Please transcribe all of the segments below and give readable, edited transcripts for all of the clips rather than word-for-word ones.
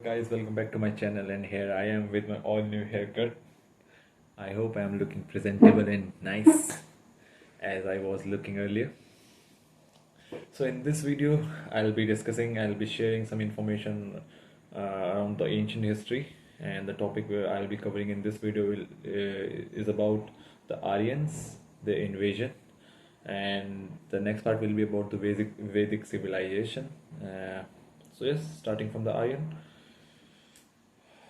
Guys, welcome back to my channel, and here I am with my all new haircut. I hope I am looking presentable and nice as I was looking earlier. So in this video I'll be sharing some information around the ancient history, and the topic where I'll be covering in this video is about the Aryans, the invasion, and the next part will be about the Vedic civilization. So yes, starting from the Aryan.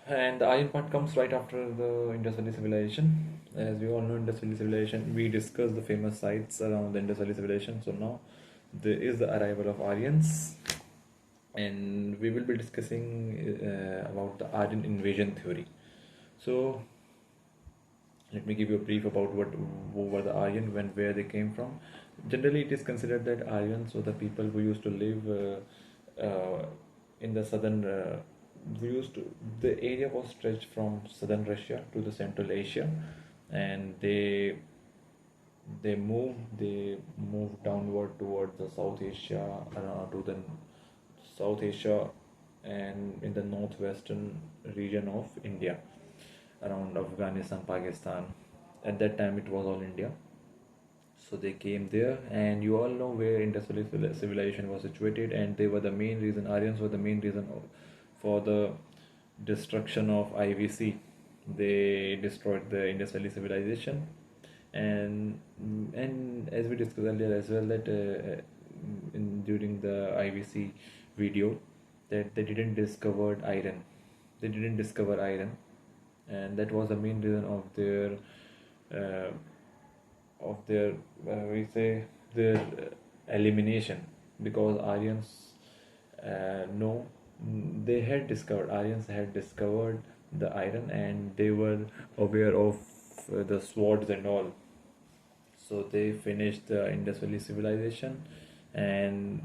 And the iron part comes right after the Indus Valley civilization. As we all know, Indus Valley civilization, we discussed the famous sites around the Indus Valley civilization. So now there is the arrival of Aryans, and we will be discussing about the Aryan invasion theory. So let me give you a brief about who were the Aryan, where they came from. Generally, it is considered that Aryans were the people who used to live in the southern. We used to The area was stretched from southern Russia to the Central Asia, and they moved downward towards the South Asia, to the South Asia, and in the northwestern region of India, around Afghanistan, Pakistan. At that time, it was all India. So they came there, and you all know where Indus Valley civilization was situated, and they were the main reason. Aryans were the main reason for the destruction of IVC. They destroyed the Indus Valley civilization, and as we discussed earlier as well, that during the IVC video, that they didn't discover iron. They didn't discover iron, and that was the main reason of their uh, we say their elimination, because Aryans no Aryans had discovered the iron, and they were aware of the swords and all. So they finished the Indus Valley civilization, and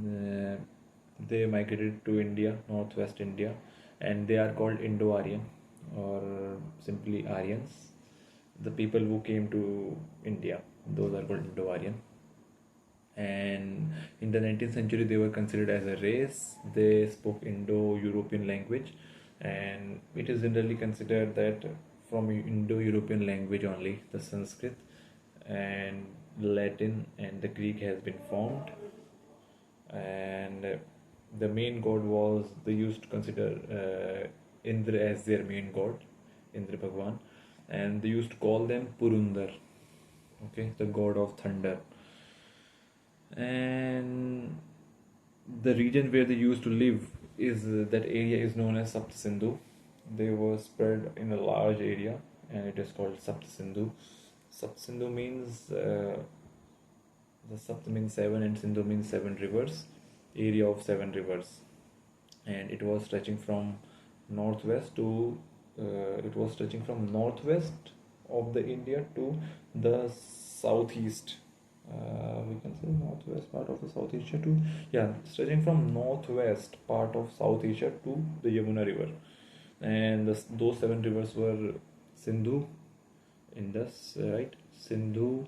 uh, they migrated to India, northwest India, and they are called Indo-Aryan, or simply Aryans. The people who came to India, those are called Indo-Aryan. And in the 19th century, they were considered as a race. They spoke Indo-European language, and it is generally considered that from Indo-European language only the Sanskrit and Latin and the Greek has been formed. And the main god was, they used to consider Indra as their main god, Indra Bhagwan, and they used to call them Purundar, okay, the god of thunder. And the region where they used to live is that area is known as Sapt Sindhu. They were spread in a large area, and it is called Sapt Sindhu. Sapt Sindhu means the Sapt means seven, and Sindhu means seven rivers, area of seven rivers, and it was stretching from northwest to northwest of the India to the southeast. We can say northwest part of the South Asia to, yeah, stretching from northwest part of South Asia to the Yamuna River, and those seven rivers were Sindhu, Indus, right? Sindhu,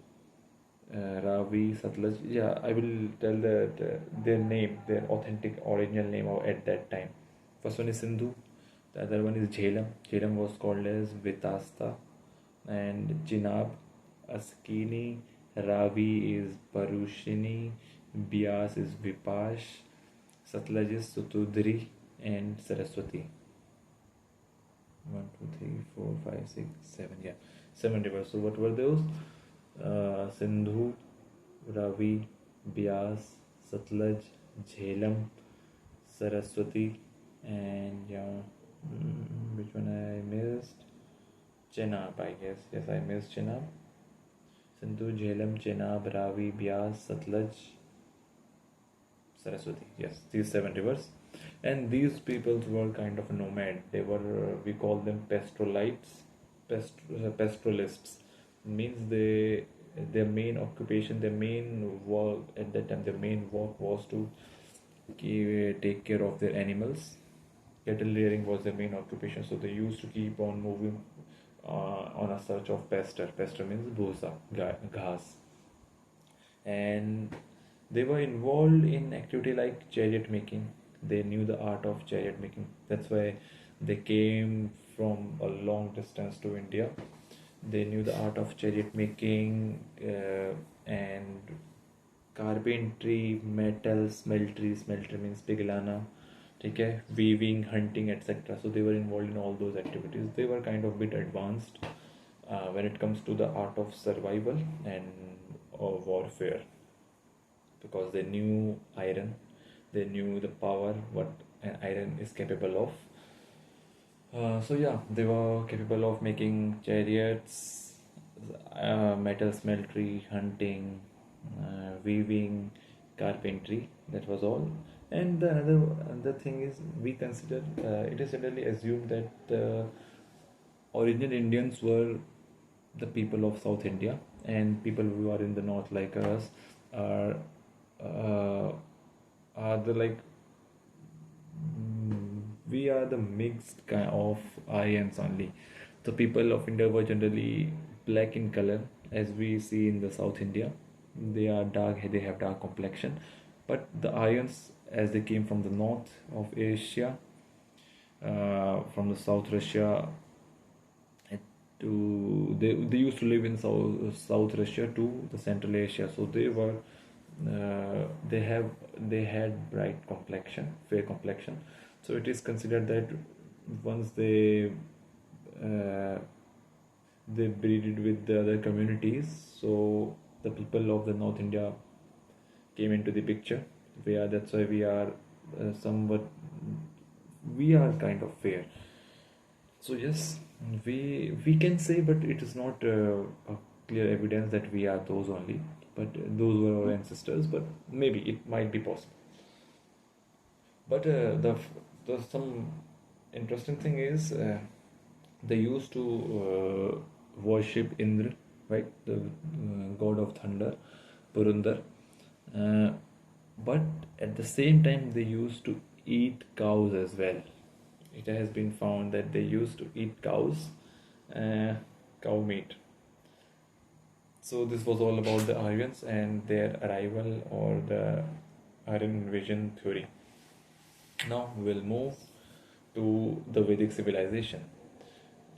Ravi, Satluj. Yeah, I will tell their name, their authentic original name at that time. First one is Sindhu. The other one is Jhelum. Jhelum was called as Vitasta, and Chenab, Askini. Ravi is Parushini, Bias is Vipash, Satluj is Sutudri, and Saraswati. 1, 2, 3, 4, 5, 6, 7. Yeah, seven rivers. So what were those? Sindhu, Ravi, Bias, Satluj, Jhelum, Saraswati, and which one I missed? Chenab, I guess. Yes, I missed Chenab. Sindhu, Jhelum, Chenab, Ravi, Bias, Satluj, Saraswati. Yes, these seven rivers. And these peoples were kind of a nomad. They were, we call them pastoralites, pastoralists. Means their main occupation, their main work at that time, their main work was to take care of their animals. Cattle rearing was their main occupation, so they used to keep on moving on a search of pasture. Pasture means bhusa, ghas. And they were involved in activity like chariot making, They knew the art of chariot making. That's why they came from a long distance to India. They knew the art of chariot making and carpentry, metal, smeltery means piglana, okay, weaving, hunting, etc. So they were involved in all those activities. They were kind of bit advanced when it comes to the art of survival and warfare, because they knew iron, they knew the power what an iron is capable of. So yeah, they were capable of making chariots, metal smeltery, hunting, weaving, carpentry. That was all. And the another thing is, we consider it is generally assumed that the original Indians were the people of South India, and people who are in the north like us are uh, the like we are the mixed kind of Aryans only. The people of India were generally black in color, as we see in the South India. They are dark, they have dark complexion. But the Aryans, as they came from the north of Asia, from the South Russia, to they used to live in South Russia to the Central Asia. So they were they had bright complexion, fair complexion. So it is considered that once they breeded with the other communities, so the people of the North India came into the picture. That's why we are somewhat, we are kind of fair. So yes, we can say, but it is not a clear evidence that we are those only. But those were our ancestors. But maybe it might be possible. But the some interesting thing is they used to worship Indra, right, the god of thunder, Purundar. Uh, but at the same time, they used to eat cows as well. It has been found that they used to eat cows, cow meat. So this was all about the Aryans and their arrival, or the Aryan invasion theory. Now we'll move to the Vedic civilization.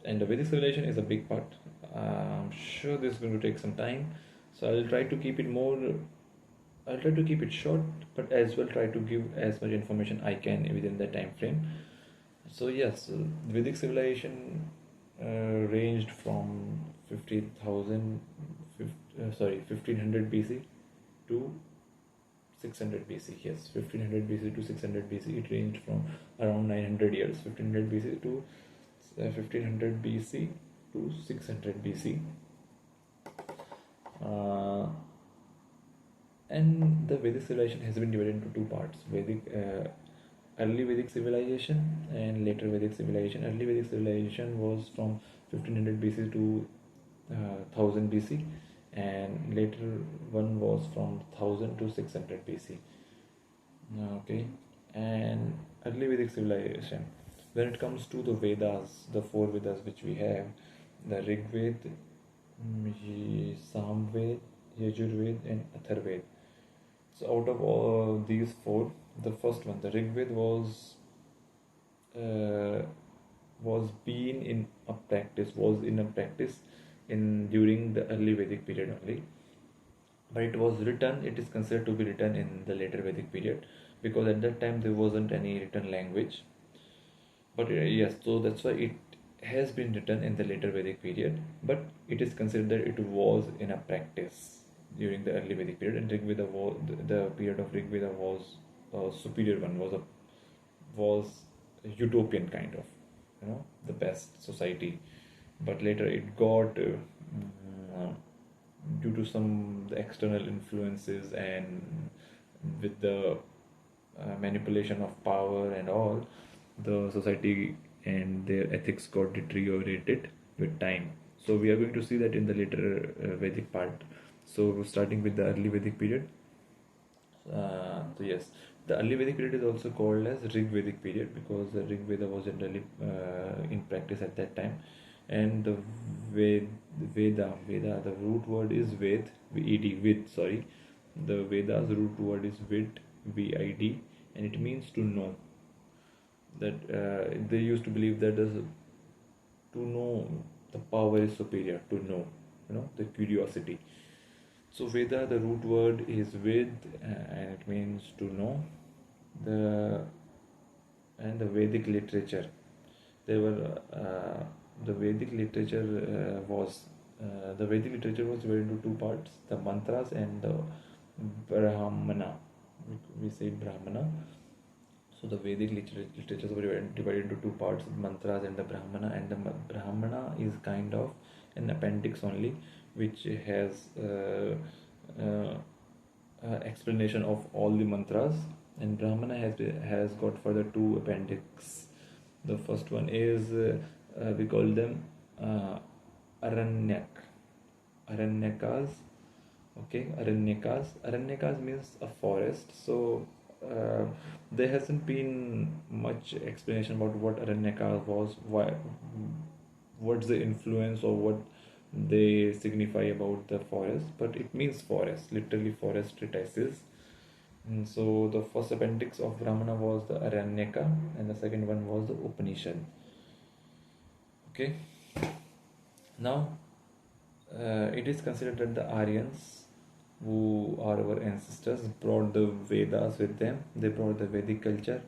And the Vedic civilization is a big part. I'm sure this is going to take some time. So I'll try to keep it short, but as well try to give as much information I can within the time frame. So yes, Vedic civilization ranged from 1500 BC to 600 BC. Yes, 1500 BC to 600 BC. It ranged from around 900 years, 1500 BC to 1500 BC to 600 BC. And the Vedic civilization has been divided into two parts: early Vedic civilization and later Vedic civilization. Early Vedic civilization was from 1500 BC to 1000 BC, and later one was from 1000 to 600 BC. Okay, and early Vedic civilization. When it comes to the Vedas, the four Vedas which we have, the Rig Ved, Samved, Yajurved, and Atharved. So out of all these four, the first one, the Rig Ved, was in a practice in during the early Vedic period only. But it is considered to be written in the later Vedic period, because at that time there wasn't any written language. But yes, so that's why it has been written in the later Vedic period, but it is considered that it was in a practice during the early Vedic period. And Rig Veda was, the period of Rig Veda was a superior one, was a utopian kind of, the best society. But later it got due to some the external influences, and with the manipulation of power and all, the society and their ethics got deteriorated with time. So we are going to see that in the later Vedic part. So starting with the early Vedic period. So yes, the early Vedic period is also called as Rig Vedic period, because the Rig Veda was generally in practice at that time. And the Veda, the root word is Ved, Ved, sorry. The Veda's root word is Vid, Vid, and it means to know. That they used to believe that to know, the power is superior to know, the curiosity. So Veda, the root word is Ved, and it means to know. The and the Vedic literature. They were the Vedic literature was the Vedic literature was divided into two parts: the mantras and the Brahmana. We say Brahmana. So the Vedic literatures were divided into two parts: mantras and the Brahmana. And the Brahmana is kind of an appendix only, which has explanation of all the mantras. And Brahmana has got further two appendix. The first one is we call them Aranyak. Aranyakas. Okay, Aranyakas means a forest. So there hasn't been much explanation about what Aranyaka was, why, what's the influence or what they signify about the forest, but it means forest, literally forest treatises. And so the first appendix of Brahmana was the Aranyaka, and the second one was the Upanishad. Okay, now it is considered that the Aryans, who are our ancestors, brought the Vedas with them. They brought the Vedic culture,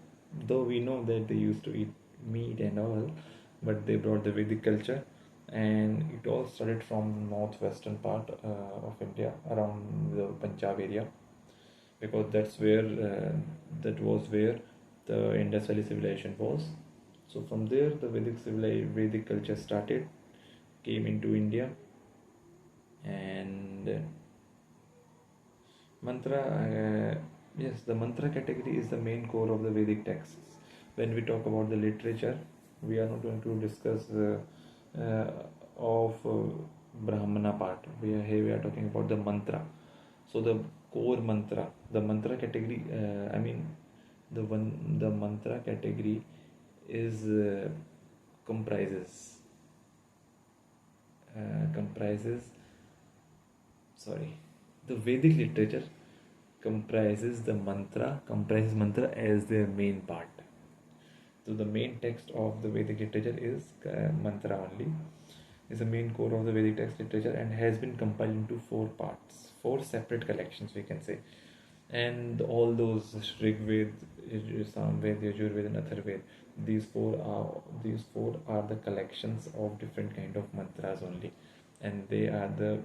though we know that they used to eat meat and all, but they brought the Vedic culture. And it all started from northwestern part of India, around the Punjab area, because that was where the Indus Valley civilization was. So from there the Vedic culture started, came into India. And mantra, yes, the mantra category is the main core of the Vedic texts. When we talk about the literature, we are not going to discuss of Brahmana part. We are talking about the mantra. So the core mantra, the mantra category, the mantra category is comprises the Vedic literature comprises mantra as their main part. So the main text of the Vedic literature is mantra only, is the main core of the Vedic text literature, and has been compiled into four parts, four separate collections, we can say. And all those Rig Ved, Samved, Yajurved, and Atharved, these four are the collections of different kind of mantras only, and they are the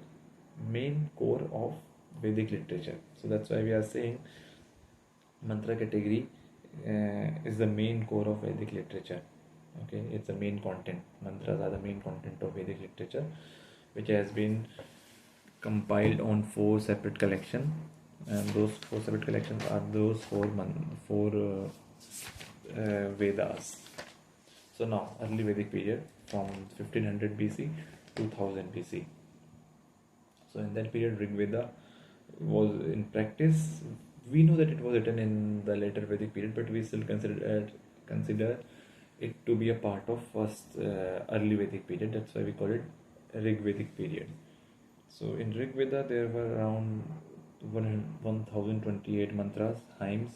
main core of Vedic literature. So that's why we are saying mantra category is the main core of Vedic literature. Okay, it's the main content. Mantras are the main content of Vedic literature, which has been compiled on four separate collections, and those four separate collections are those four Vedas. So now, early Vedic period from 1500 BC to 1000 BC. So in that period, Rig Veda was in practice. We know that it was written in the later Vedic period, but we still consider it to be a part of first early Vedic period. That's why we call it Rig Vedic period. So in Rig Veda, there were around 1028 mantras, hymns,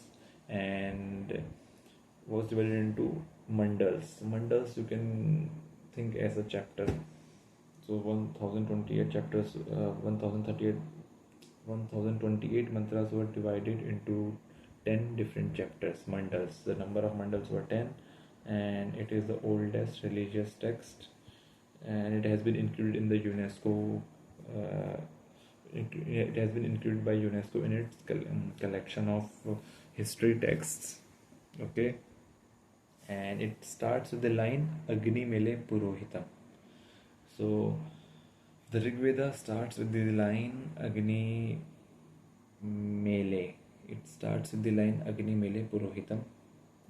and was divided into mandals. Mandals you can think as a chapter. So 1028 chapters, 1028 mantras were divided into 10 different chapters, mandals. The number of mandals were 10, and it is the oldest religious text, and it has been included in the UNESCO. It has been included by UNESCO in its collection of history texts. Okay, and it starts with the line Agni Mele Purohitam. So the Rig Veda starts with the line Agni Mele. It starts with the line Agni Mele Purohitam,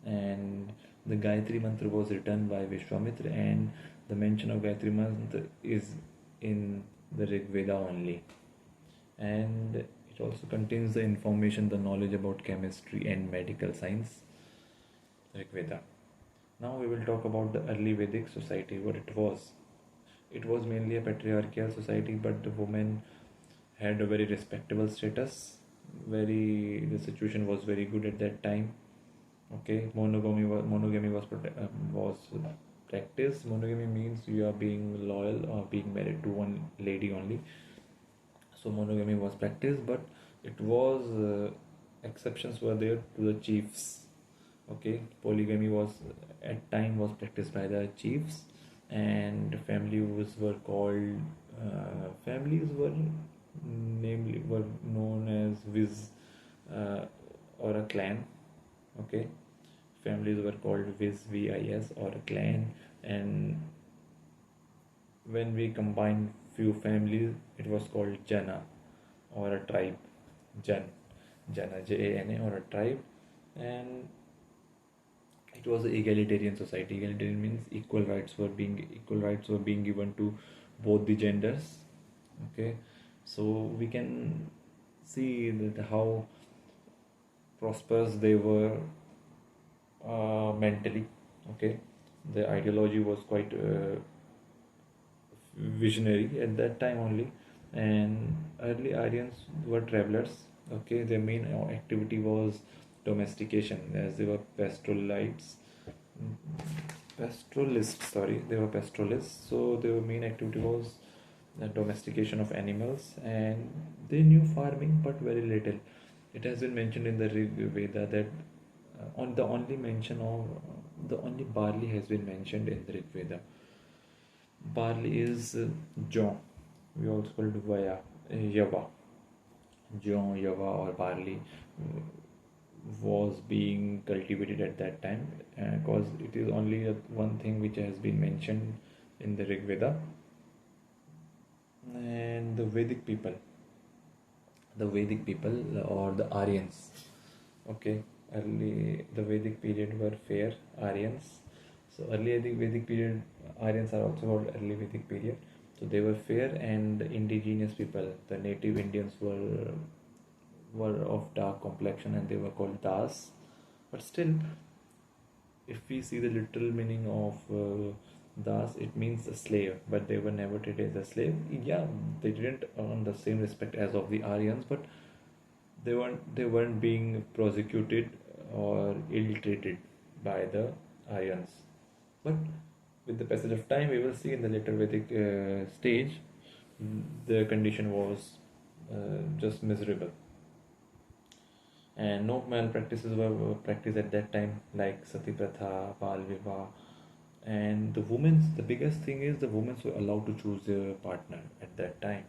and the Gayatri mantra was written by Vishwamitra, and the mention of Gayatri mantra is in the Rig Veda only. And it also contains the information, the knowledge about chemistry and medical science, Rig Veda. Now we will talk about the early Vedic society, what it was. It was mainly a patriarchal society, but the women had a very respectable status. The situation was very good at that time. Okay, monogamy was practiced. Monogamy means you are being loyal or being married to one lady only. So monogamy was practiced, but it was exceptions were there to the chiefs. Okay, polygamy was at time was practiced by the chiefs, and families were namely were known as or a clan. Okay, families were called vis or a clan, and when we combined few families, it was called jana or a tribe. Jan, Jana, Jana, or a tribe, and it was an egalitarian society. Egalitarian means equal rights were being given to both the genders. Okay, so we can see that how prosperous they were mentally. Okay, the ideology was quite visionary at that time only, and early Aryans were travelers. Okay, their main activity was domestication, as they were pastoralists. Sorry, they were pastoralists. So their main activity was the domestication of animals, and they knew farming but very little. It has been mentioned in the Rig Veda that on the only barley has been mentioned in the Rig Veda. Barley is jaw. We also call it yava. Jaw, yava, or barley was being cultivated at that time, because it is only one thing which has been mentioned in the Rig Veda. And the Vedic people or the Aryans. Okay, early the Vedic period were fair Aryans. So early Vedic period, Aryans are also called early Vedic period. So they were fair, and the indigenous people, the native Indians, were of dark complexion, and they were called Das. But still, if we see the literal meaning of Das, it means a slave, but they were never treated as a slave. Yeah, they didn't earn the same respect as of the Aryans, but they weren't being prosecuted or ill-treated by the Aryans. But with the passage of time, we will see in the later Vedic stage, the condition was just miserable, and no malpractices were practiced at that time, like sati pratha, bal vivah, and the biggest thing is the women were allowed to choose their partner at that time.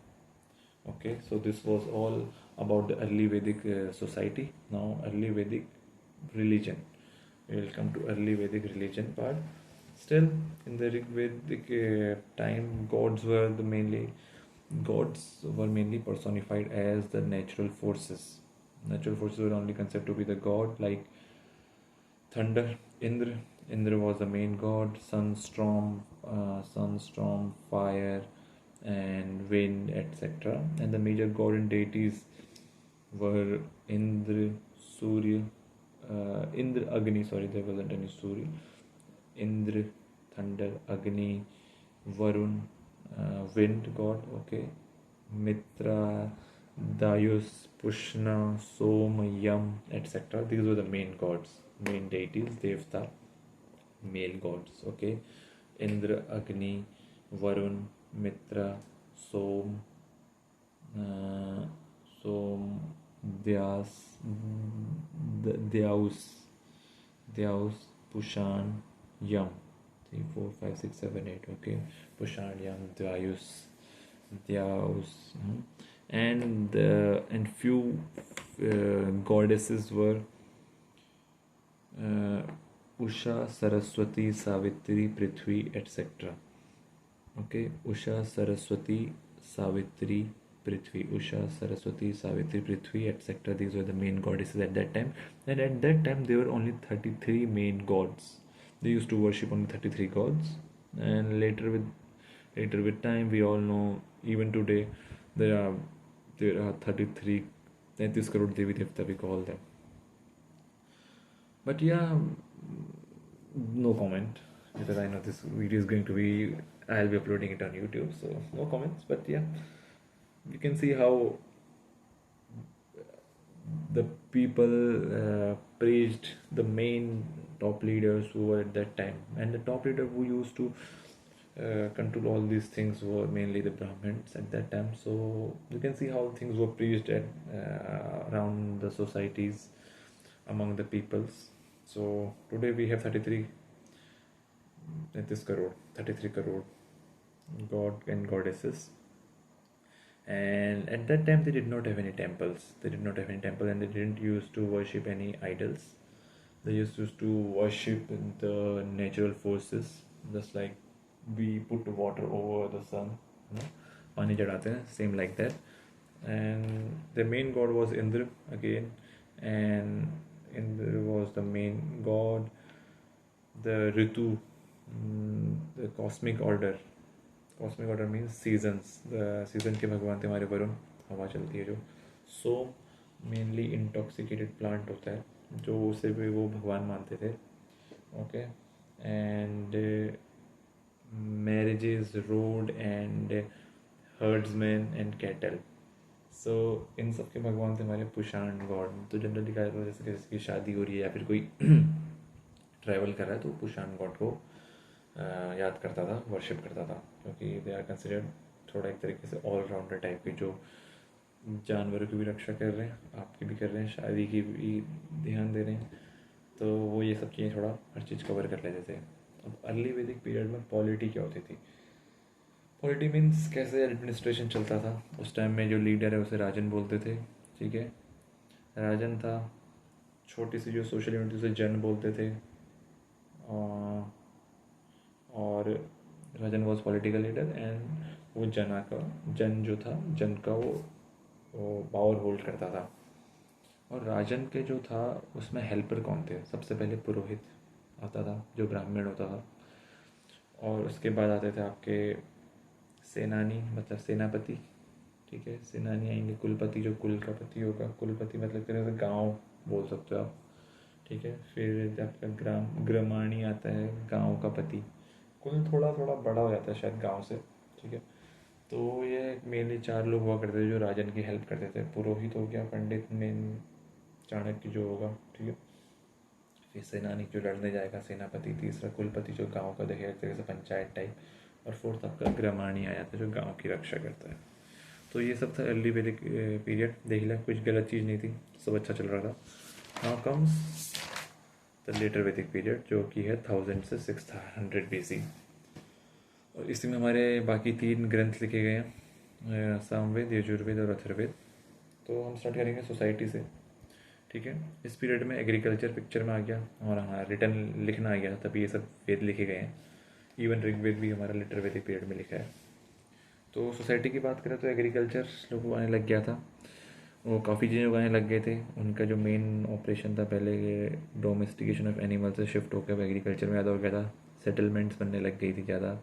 Okay, so this was all about the early Vedic society. Now, early Vedic religion. We will come to early Vedic religion part. Still, in the Rig Vedic time, gods were mainly personified as the natural forces. Natural forces were only considered to be the god, like thunder, Indra. Indra was the main god. Sun, storm, fire, and wind, etc. And the major god and deities were Indra, Surya, Indra, Agni. Sorry, there wasn't any Surya. Indra, thunder, Agni, Varun, wind god. Okay, Mitra, Dayus, Pushna, Soma, Yam, etc. These were the main gods, main deities, Devta, male gods. Okay, Indra, Agni, Varun, Mitra, Som, Som, Dyas, Dyaus, Pushan, Yam. 3, 4, 5, 6, 7, 8. Okay, Pushan, Yam, Dyaus, and few goddesses were Usha, Saraswati, Savitri, Prithvi, etc. Okay, Usha, Saraswati, Savitri, Prithvi, Usha, Saraswati, Savitri, Prithvi, etc. These were the main goddesses at that time. And at that time, there were only 33 main gods. They used to worship only 33 gods. And later with time, we all know, even today, there are 33 33 crore Devi Devta, we call them. But yeah, no comment, because I know this video is going to be, I'll be uploading it on YouTube, so no comments. But yeah, you can see how the people praised the main top leaders who were at that time, and the top leader who used to control all these things were mainly the Brahmins at that time. So you can see how things were preached at around the societies among the peoples. So today we have 33 crore god and goddesses, and at that time they did not have any temples. They did not have any temple, and they didn't used to worship any idols. They used to worship the natural forces, just like we put water over the sun, you know, पानी चढ़ाते हैं, same like that. And the main god was Indra again, and Indra was the main god. The Ritu, the cosmic order means seasons. The season के भगवान थे हमारे वरुण, हवा चलती है जो. So mainly intoxicated plant होता है जो उसे भी वो भगवान मानते थे. Okay, and marriages, road and herdsmen and cattle. So इन सब के भगवान थे हमारे पुषाण गॉड. तो जनरली कहा जाता है जैसे किसी की शादी हो रही है या फिर कोई ट्रैवल कर रहा है तो पुषाण गॉड को याद करता था, वर्शिप करता था, क्योंकि दे आर कंसिडर्ड थोड़ा एक तरीके से ऑलराउंडर टाइप के, जो जानवरों की भी रक्षा कर रहे हैं, आपकी भी कर रहे हैं, शादी की भी ध्यान दे रहे हैं. तो वो ये सब चीज़ें थोड़ा हर चीज़ कवर कर लेते थे. अब अर्ली वैदिक पीरियड में पॉलिटी क्या होती थी? पॉलिटी मीन्स कैसे एडमिनिस्ट्रेशन चलता था. उस टाइम में जो लीडर है उसे राजन बोलते थे. ठीक है, राजन था. छोटी सी जो सोशल यूनिट उसे जन बोलते थे. और राजन वॉज पॉलिटिकल लीडर, एंड वो जन जो था, जन का वो पावर होल्ड करता था. और राजन के जो था उसमें हेल्पर कौन थे? सबसे पहले पुरोहित आता था जो ब्राह्मण होता था, और उसके बाद आते थे आपके सेनानी, मतलब सेनापति. ठीक है, सेनानी आएंगे. कुलपति जो कुल का पति होगा. कुलपति मतलब तरह से गाँव बोल सकते हो आप. ठीक है, फिर आपका ग्रामाणी आता है, गांव का पति. कुल थोड़ा थोड़ा बड़ा हो जाता है शायद गांव से. ठीक है, तो ये मेनली 4 लोग हुआ करते थे जो राजन की हेल्प करते थे. पुरोहित हो गया, पंडित मेन चाणक्य जो होगा. ठीक है, फिर सेनानी जो लड़ने जाएगा, सेनापति. तीसरा कुलपति जो गाँव का देखेगा, एक तरह से पंचायत टाइप. और फोर्थ आपका ग्रामाणी आ जाता है जो गाँव की रक्षा करता है. तो ये सब था अर्ली वैदिक पीरियड. देख लिया, कुछ गलत चीज़ नहीं थी, सब अच्छा चल रहा था. Now comes the later Vedic period, जो कि है 1000 से 600 BC. और इसी में हमारे बाकी 3 ग्रंथ लिखे गए हैं, सामवेद, यजुर्वेद और अथर्ववेद. तो हम स्टार्ट करेंगे सोसाइटी से. ठीक है, इस पीरियड में एग्रीकल्चर पिक्चर में आ गया, और हाँ, रिटर्न लिखना आ गया, तभी ये सब वेद लिखे गए हैं. इवन ऋग्वेद भी हमारा लेटर वैदिक पीरियड में लिखा है. तो सोसाइटी की बात करें तो एग्रीकल्चर लोगों को आने लग गया था. वो काफ़ी चीज़ें उगाने लग गए थे. उनका जो मेन ऑपरेशन था पहले, डोमेस्टिकेशन ऑफ एनिमल से शिफ्ट होकर एग्रीकल्चर में ज़्यादा हो गया था. सेटलमेंट्स बनने लग गई थी ज़्यादा,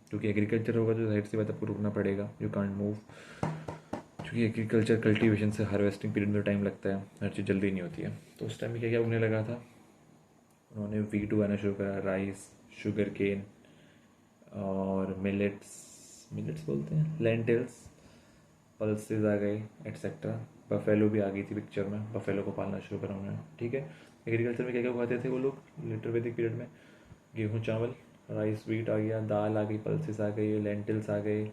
क्योंकि एग्रीकल्चर होगा तो जाहिर सी बात आपको रुकना पड़ेगा. यू कांट मूव, क्योंकि एग्रीकल्चर कल्टीवेशन से हार्वेस्टिंग पीरियड में टाइम लगता है, हर चीज़ जल्दी नहीं होती है. तो उस टाइम में क्या क्या उगने लगा था? उन्होंने वीट उगाना शुरू करा, राइस, शुगर केन और मिलेट्स बोलते हैं, लेंटिल्स, पल्सेस आ गए, एट्सेट्रा. बफेलो भी आ गई थी पिक्चर में, बफेलो को पालना शुरू करा उन्होंने. ठीक है, एग्रीकल्चर में क्या क्या उगाते थे वो लोग लेटर वैदिक पीरियड में? गेहूँ, चावल, राइस, वीट आ गया, दाल आ गई, पल्सेस आ गई, लेंटिल्स आ गए.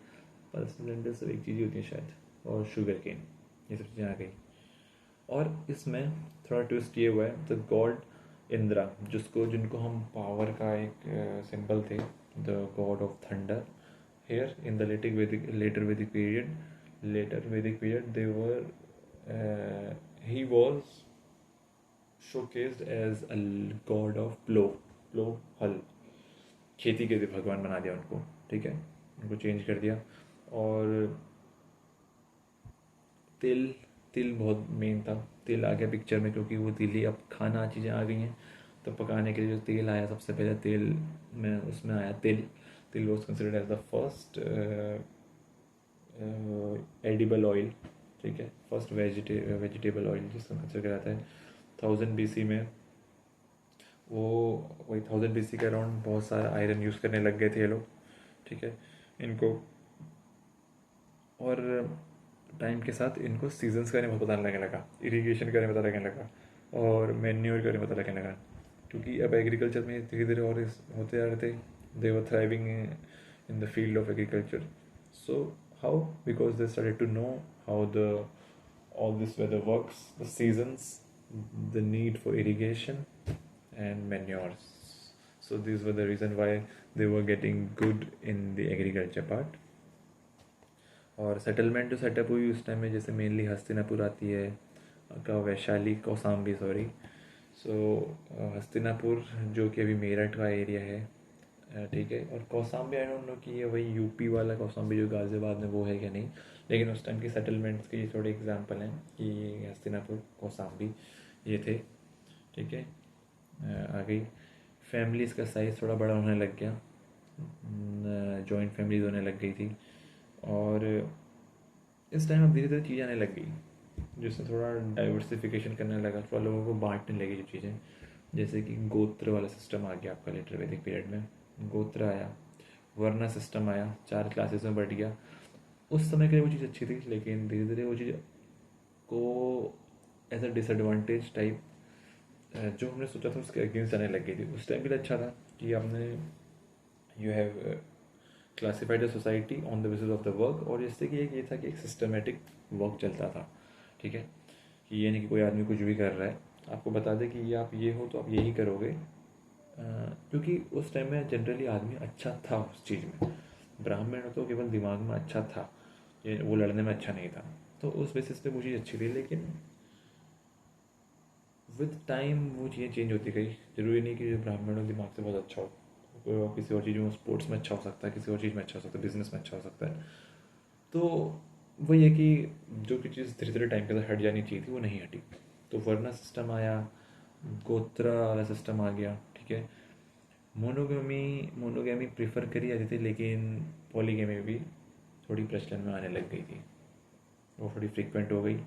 पल्सेस लेंटिल्स सब एक चीज़ ही होती है शायद. और शुगर केन, ये सब चीज़ें आ गई. और इसमें थोड़ा ट्विस्ट ये हुआ है, द गॉड इंद्रा, जिनको हम पावर का एक सिंबल थे, the god of thunder. Here in the later Vedic period they were he was showcased as a god of plow, हल. खेती के भगवान बना दिया उनको. ठीक है, उनको चेंज कर दिया. और तिल बहुत मेन था. तिल आ गया पिक्चर में, क्योंकि वो तिल ही अब खाना चीज़ें आ गई हैं. तो पकाने के लिए जो तेल आया सबसे पहले, तेल में उसमें आया तिल. Til was considered as the first edible oil. ठीक है, फर्स्ट वेजिटेबल ऑयल जिसको कंसिडर कराता है. 1000 BC में वो वही 1000 BC के अराउंड बहुत सारा आयरन यूज़ करने लग गए थे ये लोग. ठीक है, इनको. और टाइम के साथ इनको सीजन्स का नहीं पता लगने लगा, इरिगेशन का नहीं पता लगने लगा, और मैन्योर का नहीं पता लगने लगा, क्योंकि अब एग्रीकल्चर में धीरे धीरे और होते जा रहे थे. They were thriving in the field of agriculture. So how? Because they started to know how the all this weather works, the seasons, the need for irrigation and manures. So these were the reason why they were getting good in the agriculture part. और settlement जो setup हुई उस time में, जैसे mainly Hastinapur आती है, का Vaishali, Kaushambi, sorry. सो हस्तिनापुर जो कि अभी मेरठ का एरिया है, ठीक है. और कौसाम्बी आई डोंट नो कि ये वही यूपी वाला कौसाम्बी जो गाज़ियाबाद में वो है क्या नहीं, लेकिन उस टाइम की सेटलमेंट्स के ये थोड़े एग्जांपल हैं कि हस्तिनापुर, कौसाम्बी ये थे, ठीक है. आ गई फैमिलीज़ का साइज़ थोड़ा बड़ा होने लग गया, जॉइंट फैमिलीज होने लग गई थी. और इस टाइम अब धीरे धीरे चीज़ें आने लग गई, जिससे थोड़ा डाइवर्सिफिकेशन करने लगा, थोड़ा लोगों को बांटने लगी जो चीज़ें, जैसे कि गोत्र वाला सिस्टम आ गया आपका लेटर वैदिक पीरियड में. गोत्र आया, वर्ण सिस्टम आया, 4 क्लासेस में बढ़ गया. उस समय के लिए वो चीज़ अच्छी थी, लेकिन धीरे धीरे वो चीज़ को एज अ डिसएडवांटेज टाइप जो हमने सोचा था उसके अगेंस्ट आने लग गई थी. उस टाइम के लिए अच्छा था कि आपने you have classified the society on the basis of the work, और जिससे कि एक ये था कि एक सिस्टमेटिक वर्क चलता था, ठीक है. कि ये नहीं कि कोई आदमी कुछ भी कर रहा है, आपको बता दे कि ये आप ये हो तो आप यही करोगे, क्योंकि उस टाइम में जनरली आदमी अच्छा था उस चीज़ में. ब्राह्मण तो केवल दिमाग में अच्छा था, ये वो लड़ने में अच्छा नहीं था. तो उस बेसिस पे वो चीज़ अच्छी थी, लेकिन विद टाइम वो चीज़ें चेंज होती गई. ज़रूरी नहीं कि ब्राह्मण दिमाग से बहुत अच्छा हो, कोई और किसी और चीज़ में, स्पोर्ट्स में अच्छा हो सकता है, किसी और चीज़ में अच्छा हो सकता है, बिजनेस में अच्छा हो सकता है. तो वही है कि जो कि चीज़ धीरे धीरे टाइम के साथ हट जानी चाहिए थी वो नहीं हटी. तो वर्ण सिस्टम आया, गोत्र वाला सिस्टम आ गया, ठीक है. मोनोगेमी प्रेफर करी जाती थी, लेकिन पॉलीगेमी भी थोड़ी प्रचलन में आने लग गई थी, वो थोड़ी फ्रिक्वेंट हो गई.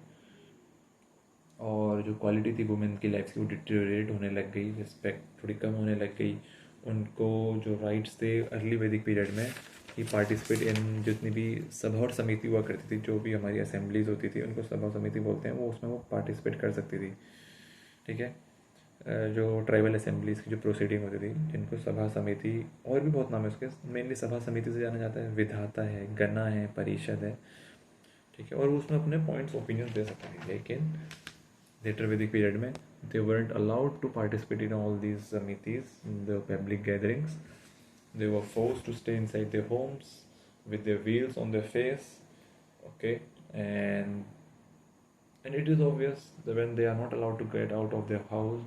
और जो क्वालिटी थी वुमेन की लाइफ की वो डिटेरियोरेट होने लग गई, रिस्पेक्ट थोड़ी कम होने लग गई. उनको जो राइट्स थे अर्ली वैदिक पीरियड में कि पार्टिसिपेट इन जितनी भी सभा और समिति हुआ करती थी, जो भी हमारी असेंबलीज होती थी उनको सभा समिति बोलते हैं, वो उसमें वो पार्टिसिपेट कर सकती थी, ठीक है. जो ट्राइबल असेंबलीज की जो प्रोसीडिंग होती थी, जिनको सभा समिति, और भी बहुत नाम है उसके, मेनली सभा समिति से जाना जाता है, विधाता है, गणा है, परिषद है, ठीक है. और उसमें अपने पॉइंट्स ओपिनियन दे सकते थे, लेकिन later Vedic period में they weren't allowed to participate in all these samitis, the public gatherings. They were forced to stay inside their homes with their veils on their face, okay. And it is obvious that when they are not allowed to get out of their house,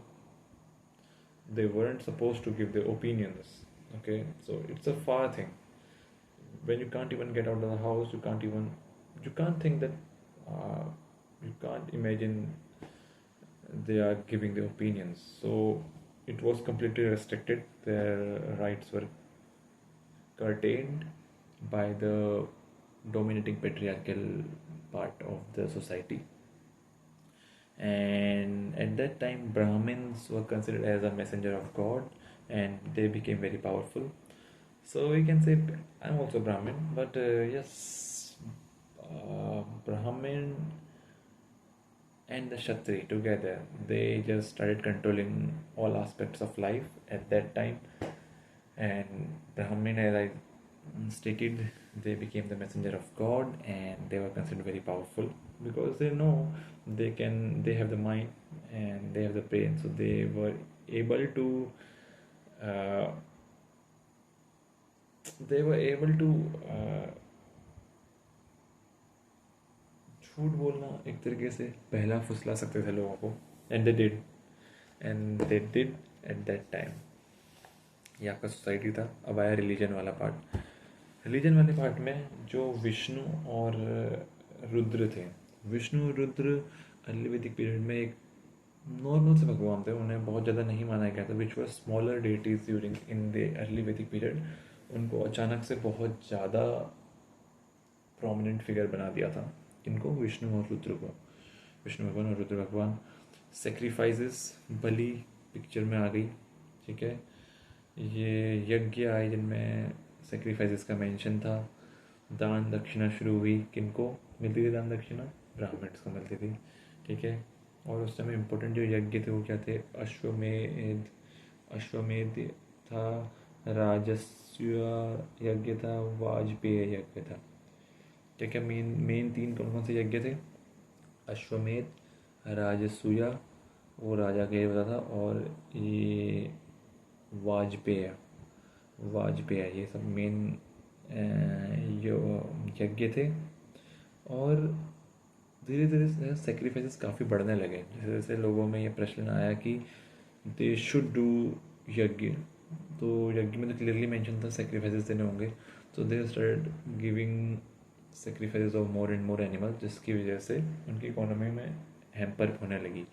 they weren't supposed to give their opinions, okay. So it's a far thing. When you can't even get out of the house, you can't think that, you can't imagine they are giving their opinions. So it was completely restricted. Their rights were curtailed by the dominating patriarchal part of the society. And at that time, Brahmins were considered as a messenger of God, and they became very powerful. So we can say I'm also Brahmin, but yes, Brahmin and the Kshatri together, they just started controlling all aspects of life at that time. And Brahmin, as I stated, they became the messenger of God, and they were considered very powerful because they know they have the mind and they have the brain, so they were able to uh, they were able to झूठ बोलना एक तरीके से पहला फुसला सकते थे लोगों को. And they did at that time. ये आपका सोसाइटी था. अब आया रिलीजन वाला पार्ट. रिलीजन वाले पार्ट में जो विष्णु और रुद्र थे, विष्णु रुद्र अर्ली वैदिक पीरियड में एक नॉर्मल से भगवान थे, उन्हें बहुत ज़्यादा नहीं माना गया था, which were smaller deities during in the early Vedic period. उनको अचानक से बहुत ज़्यादा प्रोमिनेंट फिगर बना दिया था. इनको विष्णु और रुद्र को, विष्णु भगवान और रुद्र भगवान. सेक्रीफाइसेस, बलि पिक्चर में आ गई, ठीक है. ये यज्ञ आए जिनमें सेक्रीफाइसेस का मेंशन था. दान दक्षिणा शुरू हुई किनको, मिलती थी दान दक्षिणा? ब्राह्मण्स को मिलती थी, ठीक है। और उस समय इम्पोर्टेंट जो यज्ञ थे वो क्या थे? अश्वमेध था, राजस्व यज्ञ था, वाजपेय यज्ञ था, ठीक है। मेन मेन 3 कौन कौन से यज्ञ थे? अश्वमेध, राजसूया, वो राजा के लिए होता था, और ये वाजपेय, ये सब मेन यज्ञ थे। और धीरे धीरे सेक्रीफाइसेस काफ़ी बढ़ने लगे, जैसे जैसे लोगों में ये प्रश्न आया कि दे शुड डू यज्ञ, तो यज्ञ में तो क्लियरली मेंशन था सेक्रीफाइसेस देने होंगे, तो they started giving sacrifices of more and more animal, जिसकी वजह से उनकी इकोनॉमी में हैम्पर होने लगी।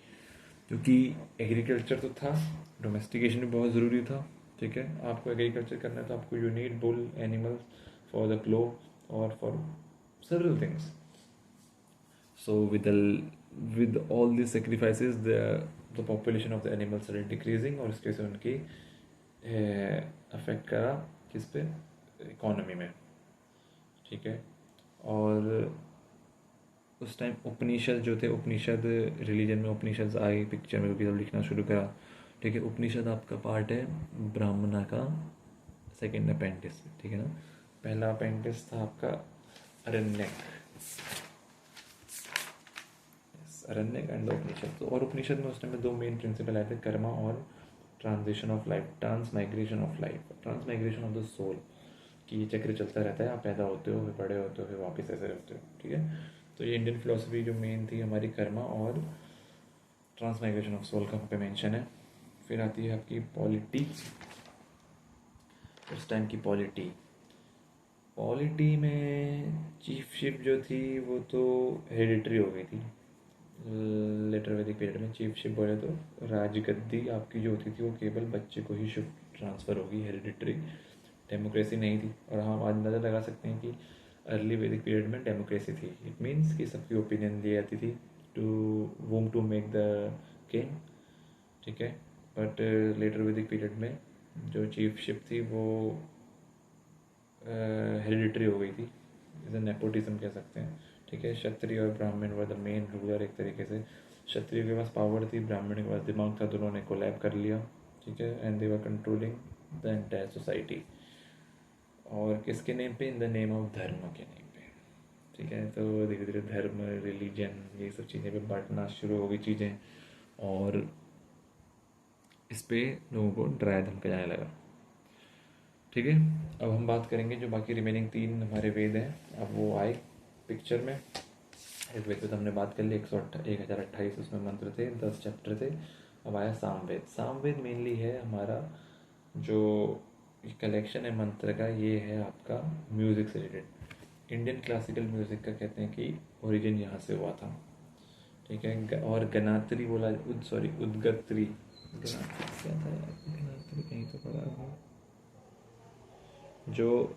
क्योंकि एग्रीकल्चर तो था, डोमेस्टिकेशन भी बहुत ज़रूरी था, ठीक है। आपको एग्रीकल्चर करना है तो आपको you need bull animals for the क्लो और for several things. So with all these sacrifices, the population of the animals started decreasing, और इसके से उनकी अफेक्ट करा किस पे? इकोनॉमी में, ठीक है। और उस टाइम उपनिषद जो थे, उपनिषद रिलीजन में उपनिषद आए पिक्चर में, क्योंकि जब लिखना शुरू करा, ठीक है। उपनिषद आपका पार्ट है ब्राह्मणा का सेकेंड अपेंडिस, ठीक है ना। पहला अपेंडिस था आपका अरण्यक, अरण्यक एंड उपनिषद। तो और उपनिषद में उस टाइम में 2 मेन प्रिंसिपल आए थे, कर्मा और transition of life, transmigration of life, transmigration of the soul, कि ये चक्र चलता रहता है, आप पैदा होते हो, फिर बड़े होते हो, फिर वापस ऐसे होते हो, ठीक है। तो ये इंडियन फिलोसफी जो मेन थी हमारी, कर्मा और ट्रांसमाइग्रेशन ऑफ सोल का पे मेंशन है। फिर आती है आपकी पॉलिटी, उस टाइम की पॉलिटी में चीफशिप जो थी वो तो हेरिडिटरी हो गई थी। लेटर वैदिक पीरियड में चीफशिप बोले तो राजगद्दी आपकी जो होती थी वो केवल बच्चे को ही शिफ्ट ट्रांसफ़र होगी, हेरिडिटरी, डेमोक्रेसी नहीं थी। और हम आज अंदाज़ा लगा सकते हैं कि अर्ली वैदिक पीरियड में डेमोक्रेसी थी। इट मीन्स कि सबकी ओपिनियन दी जाती थी to whom to make the king, ठीक है। बट लेटर वैदिक पीरियड में जो चीफशिप थी वो हेरिडिटरी हो गई थी, इसे नेपोटिज्म कह सकते हैं, ठीक है। क्षत्रिय और ब्राह्मण वर द मेन रूलर, एक तरीके से क्षत्रिय के पास पावर थी, ब्राह्मण के पास दिमाग था, दोनों ने कोलैब कर लिया, ठीक है। And they were controlling the entire society. और किसके नेम पे? इन द नेम ऑफ धर्म के नेम पे, ठीक है। तो धीरे धीरे धर्म, रिलीजन, ये सब चीज़ें पे बांटना शुरू हो गई चीज़ें, और इस पे लोगों को डराया धमकाया जाने लगा, ठीक है। अब हम बात करेंगे जो बाकी रिमेनिंग 3 हमारे वेद हैं, अब वो आए पिक्चर में। ऋग्वेद पे तो हमने बात कर ली, 1028 उसमें मंत्र थे, 10 चैप्टर थे। अब आया सामवेद। सामवेद मेनली है हमारा जो कलेक्शन है मंत्र का, ये है आपका म्यूज़िक से रिलेटेड। इंडियन क्लासिकल म्यूज़िक का कहते हैं कि ओरिजिन यहाँ से हुआ था, ठीक है। और गनात्री बोला, उद्गत्री, गनात्री क्या था यार? गनात्री कहीं तो पढ़ा है जो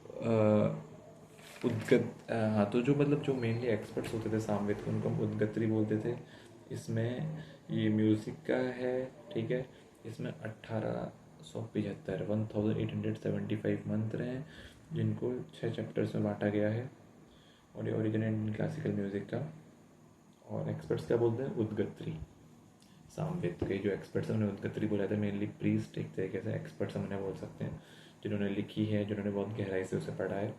हाँ, तो जो मतलब जो मेनली एक्सपर्ट्स होते थे सामवेद के, उनको हम उद्गत्री बोलते थे। इसमें ये म्यूज़िक का है, ठीक है। इसमें 1875 मंत्र हैं, जिनको 6 चैप्टर्स में बांटा गया है, और ये ओरिजिन इंडियन क्लासिकल म्यूज़िक का। और एक्सपर्ट्स क्या बोलते हैं? उद्गत्री। सामवेद के जो एक्सपर्ट्स हैं उन्हें उद्गत्री बोला जाता है, मेनली प्रीस्ट, एक तरीके से एक्सपर्ट्स हम उन्हें बोल सकते हैं, जिन्होंने लिखी है, जिन्होंने बहुत गहराई से उसे पढ़ा है।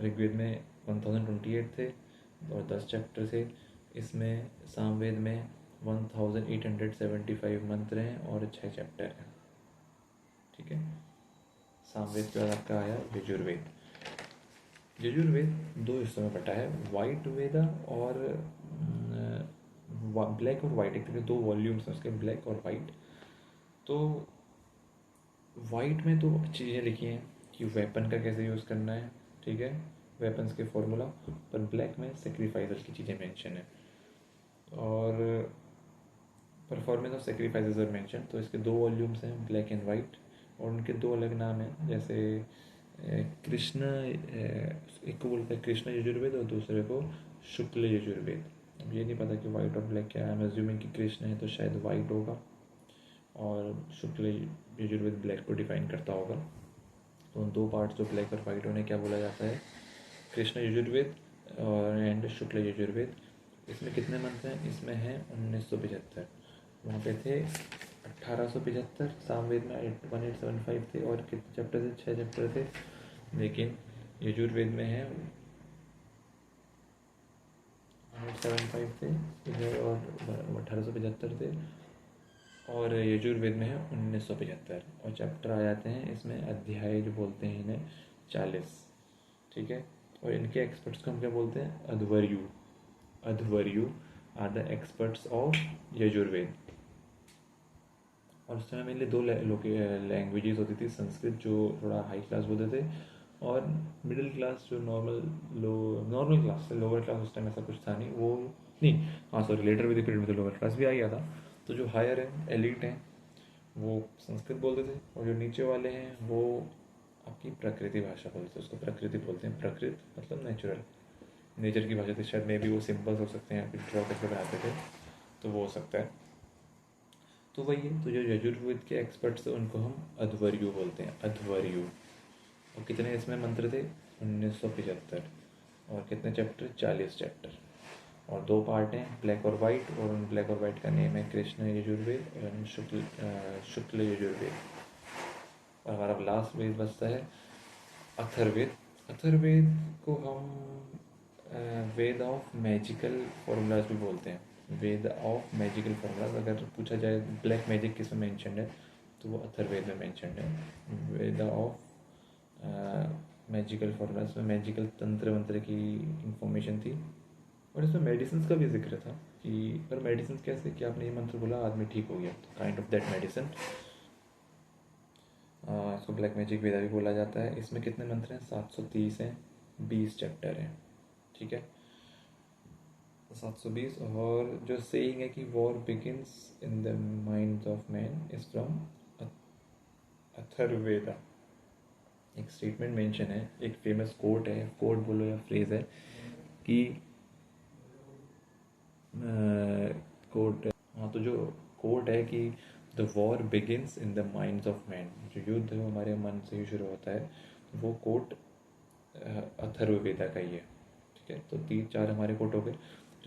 ऋग्वेद में 1028 थे और 10 चैप्टर थे। इसमें सामवेद में 1875 मंत्र हैं और 6 चैप्टर हैं, ठीक है। सामवेद के बाद आपका आया यजुर्वेद। यजुर्वेद 2 हिस्सों में बटा है, वाइट वेदा और ब्लैक और वाइट, एक तरीके 2 वॉल्यूम्स हैं उसके, ब्लैक और वाइट। तो वाइट में तो चीज़ें लिखी हैं कि वेपन का कैसे यूज़ करना है, ठीक है, वेपन्स के फॉर्मूला। पर ब्लैक में सेक्रीफाइसेस की चीज़ें मेंशन है, और performance of sacrifices are mention. तो इसके 2 वॉल्यूम्स हैं, ब्लैक एंड वाइट, और उनके 2 अलग नाम हैं। जैसे कृष्ण, एक को बोलते हैं कृष्ण यजुर्वेद और दूसरे को शुक्ल यजुर्वेद। अब ये नहीं पता कि वाइट और ब्लैक क्या है, आई एम अज्यूमिंग कि कृष्ण है तो शायद वाइट होगा, और शुक्ल यजुर्वेद ब्लैक को डिफाइन करता होगा। तो उन 2 पार्ट्स जो ब्लैक और वाइट, उन्हें क्या बोला जाता है? कृष्ण यजुर्वेद और एंड शुक्ल यजुर्वेद। इसमें कितने मंत्र हैं? इसमें हैं 1975। वहाँ पे थे 1875, सामवेद में 1875 थे, और कितने चैप्टर थे? 6 चैप्टर थे। लेकिन यजुर्वेद में है 1875 थे और 1875 थे, और यजुर्वेद में है 1975। और चैप्टर आ जाते हैं इसमें, अध्याय जो बोलते हैं इन्हें 40। ठीक है। और इनके एक्सपर्ट्स को हम क्या बोलते हैं? Adhvaryu. Adhvaryu are the experts of Yajurveda. और उस समय मेनली दो लैंग्वेजेस होती थी, संस्कृत जो थोड़ा हाई क्लास बोलते थे, और मिडिल क्लास जो नॉर्मल क्लास से लोअर क्लास, उस टाइम ऐसा कुछ था नहीं वो, नहीं, हाँ सॉरी, लेटर वैदिक पीरियड में तो लोअर क्लास भी आ गया था। तो जो हायर है, एलिट हैं, वो संस्कृत बोलते थे, और जो नीचे वाले हैं वो आपकी प्रकृति भाषा बोलते हैं, उसको प्रकृति बोलते हैं। प्रकृत मतलब नेचुरल, नेचर की भाषा थी। शायद मे भी वो सिंपल्स हो सकते हैं, फिर ड्रॉ करके बनाते थे, तो वो हो सकता है। तो वही है। तो जो यजुर्वेद के एक्सपर्ट्स थे उनको हम अध्वर्यु बोलते हैं, अध्वर्यु। और कितने इसमें मंत्र थे? 1975। और कितने चैप्टर? 40 चैप्टर। और 2 पार्ट हैं, ब्लैक और वाइट, और उन ब्लैक और वाइट का नेम है कृष्ण यजुर्वेद और शुक्ल यजुर्वेद। और हमारा लास्ट वेद बचता है अथर्ववेद। अथर्ववेद को हम वेद ऑफ मैजिकल फॉर्मूलाज भी बोलते हैं। वेद ऑफ मैजिकल फॉर्मूलाज, अगर पूछा जाए ब्लैक मैजिक किस में मेंशन्ड है, तो वो अथर्ववेद में मेंशन्ड है। वेद ऑफ मैजिकल फॉर्मूलाज में मैजिकल तंत्र मंत्र की इंफॉर्मेशन थी। और इसमें मेडिसिन का भी जिक्र था कि, पर मेडिसिन कैसे कि आपने ये मंत्र बोला, आदमी ठीक हो गया, तो काइंड ऑफ दैट मेडिसिन। इसको ब्लैक मैजिक वेदा भी बोला जाता है। इसमें कितने मंत्र हैं? 730 हैं, 20 चैप्टर हैं। ठीक है, 720। और जो सेइंग है कि war begins in the mind of man is from Atharvaveda. एक स्टेटमेंट मेंशन है, एक फेमस कोट है, कोट बोलो या फ्रेज है कि कोट, हाँ, तो जो कोट है कि the war begins in the minds of man, जो युद्ध है हमारे मन से ही शुरू होता है, वो कोट अथर्ववेदा का ही है। ठीक है, तो 3-4 हमारे कोट हो गए।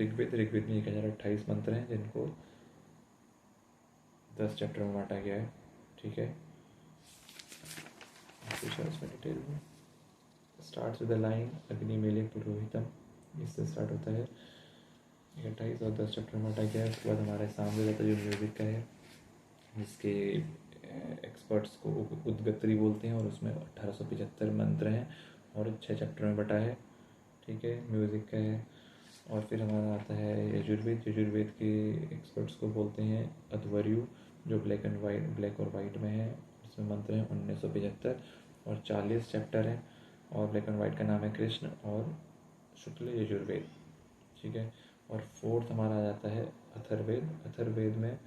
ऋग्वेद में 1028 मंत्र हैं, जिनको 10 चैप्टर में बांटा गया है। ठीक है, इसमें डिटेल में स्टार्ट विद द लाइन अग्नि मेले पुरोहितम, इससे स्टार्ट होता है। 28 और 10 चैप्टर में बांटा गया है। उसके बाद हमारे सामने रहता है जो म्यूजिक का है, जिसके एक्सपर्ट्स को उद्गत्री बोलते हैं, और उसमें 1875 मंत्र हैं और 6 चैप्टर में बटा है। ठीक है, म्यूज़िक का है। और फिर हमारा आता है यजुर्वेद। यजुर्वेद के एक्सपर्ट्स को बोलते हैं अध्वर्यु, जो ब्लैक और वाइट में है। इसमें मंत्र हैं 1975 और 40 चैप्टर हैं, और ब्लैक एंड वाइट का नाम है कृष्ण और शुक्ल यजुर्वेद। ठीक है, और 4th हमारा आ जाता है अथर्ववेद। अथर्ववेद में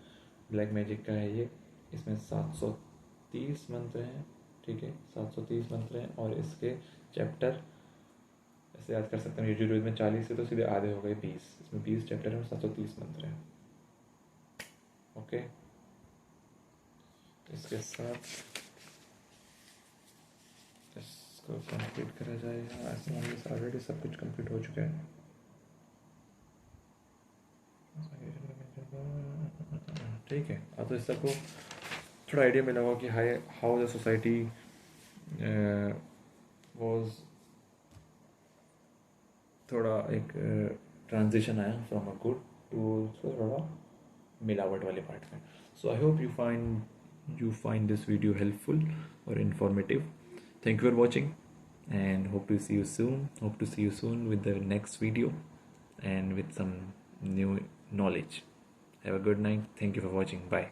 ब्लैक मैजिक का है ये। इसमें 730 मंत्र हैं। ठीक है, 730 मंत्र हैं, और इसके चैप्टर ऐसे याद कर सकते हैं। यजुर्वेद में 40 से तो सीधे आधे हो गए 20। इसमें 20 चैप्टर हैं और 730 मंत्र हैं। ओके, इसके साथ इसको कंप्लीट करा जाएगा। ऐसे ऑलरेडी सब कुछ कंप्लीट हो चुका है। ठीक है, अब तो इस सबको थोड़ा आइडिया मिला होगा कि हाउ द सोसाइटी वाज, थोड़ा एक ट्रांजिशन आया फ्रॉम अ गुड टू थोड़ा मिलावट वाले पार्ट में। So I hope you find this video helpful or informative. Thank you for watching, and hope to see you soon with the next video and with some new knowledge. Have a good night. Thank you for watching. Bye.